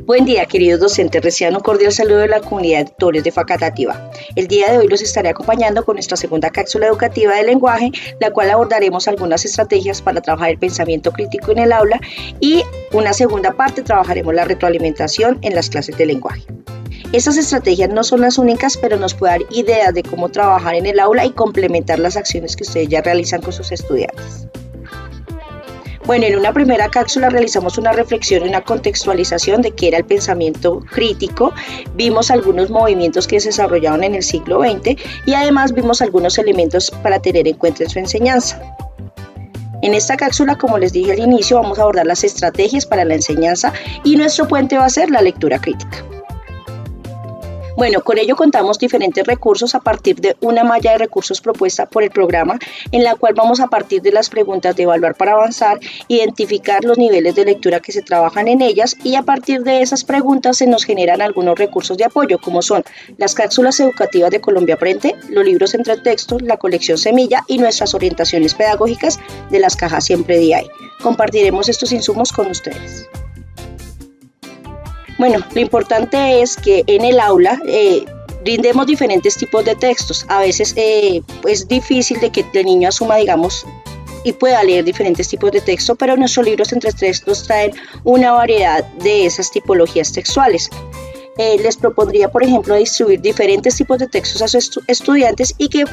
Buen día, queridos docentes. Reciban un cordial saludo de la comunidad de tutores de Facatativá. El día de hoy los estaré acompañando con nuestra segunda cápsula educativa de lenguaje, la cual abordaremos algunas estrategias para trabajar el pensamiento crítico en el aula y una segunda parte trabajaremos la retroalimentación en las clases de lenguaje. Estas estrategias no son las únicas, pero nos pueden dar ideas de cómo trabajar en el aula y complementar las acciones que ustedes ya realizan con sus estudiantes. Bueno, en una primera cápsula realizamos una reflexión y una contextualización de qué era el pensamiento crítico, vimos algunos movimientos que se desarrollaron en el siglo XX y además vimos algunos elementos para tener en cuenta en su enseñanza. En esta cápsula, como les dije al inicio, vamos a abordar las estrategias para la enseñanza y nuestro puente va a ser la lectura crítica. Bueno, con ello contamos diferentes recursos a partir de una malla de recursos propuesta por el programa, en la cual vamos a partir de las preguntas de evaluar para avanzar, identificar los niveles de lectura que se trabajan en ellas y a partir de esas preguntas se nos generan algunos recursos de apoyo, como son las cápsulas educativas de Colombia Aprende, los libros entre textos, la colección Semilla y nuestras orientaciones pedagógicas de las cajas Siempre DI. Compartiremos estos insumos con ustedes. Bueno, lo importante es que en el aula brindemos diferentes tipos de textos. A veces es difícil de que el niño asuma, digamos, y pueda leer diferentes tipos de texto, pero nuestros libros entre textos traen una variedad de esas tipologías textuales. Les propondría, por ejemplo, distribuir diferentes tipos de textos a sus estudiantes y que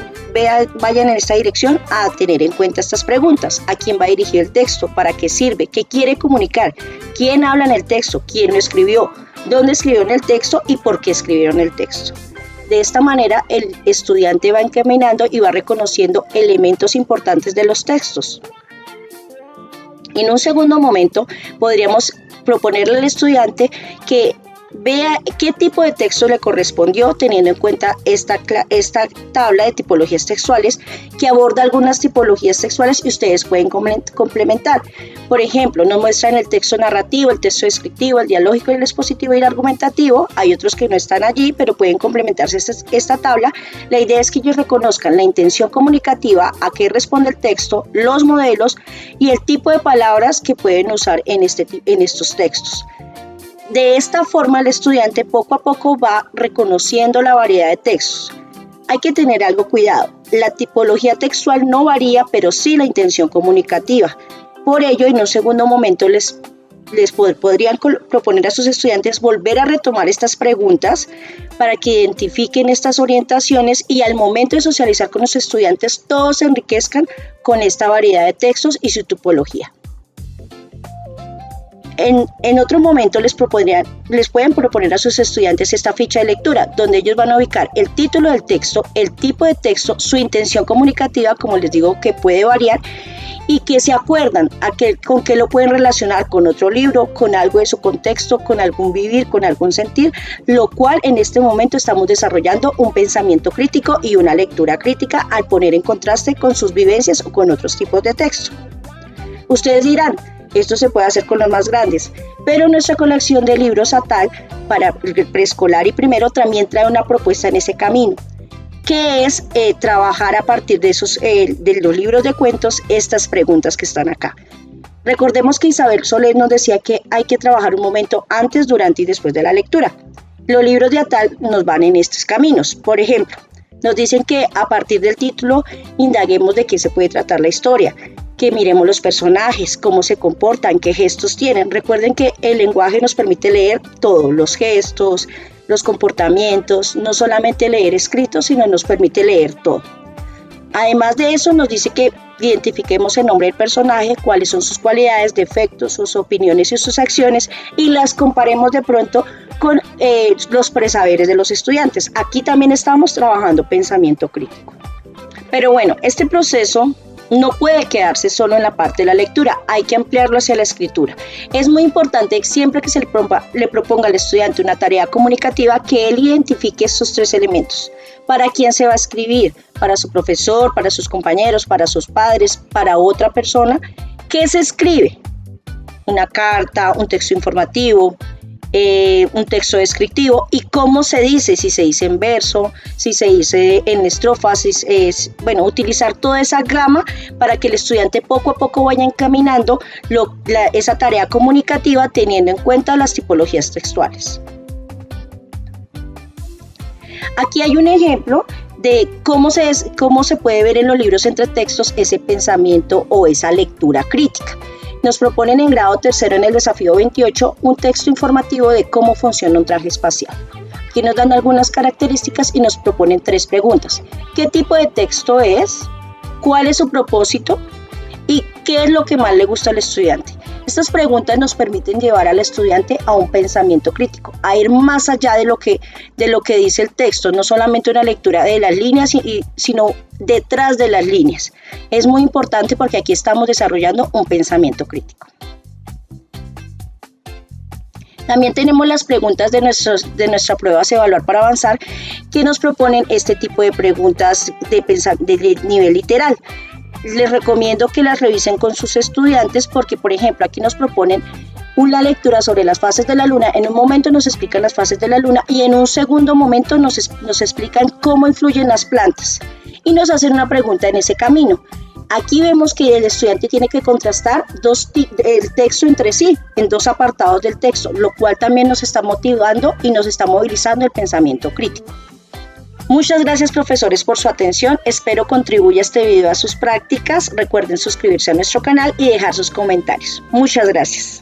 vayan en esta dirección a tener en cuenta estas preguntas. ¿A quién va dirigido el texto? ¿Para qué sirve? ¿Qué quiere comunicar? ¿Quién habla en el texto? ¿Quién lo escribió? ¿Dónde escribieron el texto? ¿Y por qué escribieron el texto? De esta manera, el estudiante va encaminando y va reconociendo elementos importantes de los textos. En un segundo momento, podríamos proponerle al estudiante que vea qué tipo de texto le correspondió teniendo en cuenta esta tabla de tipologías textuales que aborda algunas tipologías textuales y ustedes pueden complementar. Por ejemplo, nos muestran el texto narrativo, el texto descriptivo, el dialógico, el expositivo y el argumentativo. Hay otros que no están allí, pero pueden complementarse esta tabla. La idea es que ellos reconozcan la intención comunicativa, a qué responde el texto, los modelos y el tipo de palabras que pueden usar en estos textos. De esta forma, el estudiante poco a poco va reconociendo la variedad de textos. Hay que tener algo cuidado. La tipología textual no varía, pero sí la intención comunicativa. Por ello, en un segundo momento, les podrían proponer a sus estudiantes volver a retomar estas preguntas para que identifiquen estas orientaciones y al momento de socializar con los estudiantes, todos se enriquezcan con esta variedad de textos y su tipología. En otro momento les pueden proponer a sus estudiantes esta ficha de lectura, donde ellos van a ubicar el título del texto, el tipo de texto, su intención comunicativa, como les digo, que puede variar, y que se acuerdan con qué lo pueden relacionar con otro libro, con algo de su contexto, con algún vivir, con algún sentir, lo cual en este momento estamos desarrollando un pensamiento crítico y una lectura crítica al poner en contraste con sus vivencias o con otros tipos de texto. Ustedes dirán, esto se puede hacer con los más grandes, pero nuestra colección de libros ATAL para preescolar y primero también trae una propuesta en ese camino, que es trabajar a partir de los libros de cuentos estas preguntas que están acá. Recordemos que Isabel Soler nos decía que hay que trabajar un momento antes, durante y después de la lectura. Los libros de ATAL nos van en estos caminos. Por ejemplo, nos dicen que a partir del título indaguemos de qué se puede tratar la historia, que miremos los personajes, cómo se comportan, qué gestos tienen. Recuerden que el lenguaje nos permite leer todos los gestos, los comportamientos, no solamente leer escrito, sino nos permite leer todo. Además de eso, nos dice que identifiquemos el nombre del personaje, cuáles son sus cualidades, defectos, sus opiniones y sus acciones y las comparemos de pronto con los presaberes de los estudiantes. Aquí también estamos trabajando pensamiento crítico. Pero bueno, este proceso no puede quedarse solo en la parte de la lectura, hay que ampliarlo hacia la escritura. Es muy importante siempre que se le proponga al estudiante una tarea comunicativa que él identifique estos tres elementos. ¿Para quién se va a escribir? ¿Para su profesor, para sus compañeros, para sus padres, para otra persona? ¿Qué se escribe? Una carta, un texto informativo, un texto descriptivo y cómo se dice, si se dice en verso, si se dice en estrofas, bueno, utilizar toda esa gama para que el estudiante poco a poco vaya encaminando esa tarea comunicativa teniendo en cuenta las tipologías textuales. Aquí hay un ejemplo de cómo se puede ver en los libros entre textos ese pensamiento o esa lectura crítica. Nos proponen en grado tercero en el desafío 28 un texto informativo de cómo funciona un traje espacial. Aquí nos dan algunas características y nos proponen 3 preguntas. ¿Qué tipo de texto es? ¿Cuál es su propósito? ¿Y qué es lo que más le gusta al estudiante? Estas preguntas nos permiten llevar al estudiante a un pensamiento crítico, a ir más allá de lo que dice el texto, no solamente una lectura de las líneas, sino detrás de las líneas. Es muy importante porque aquí estamos desarrollando un pensamiento crítico. También tenemos las preguntas de nuestra prueba Evaluar para Avanzar, que nos proponen este tipo de preguntas de nivel literal. Les recomiendo que las revisen con sus estudiantes porque, por ejemplo, aquí nos proponen una lectura sobre las fases de la luna. En un momento nos explican las fases de la luna y en un segundo momento nos explican cómo influyen las plantas y nos hacen una pregunta en ese camino. Aquí vemos que el estudiante tiene que contrastar el texto entre sí, en 2 apartados del texto, lo cual también nos está motivando y nos está movilizando el pensamiento crítico. Muchas gracias, profesores, por su atención. Espero contribuya este video a sus prácticas. Recuerden suscribirse a nuestro canal y dejar sus comentarios. Muchas gracias.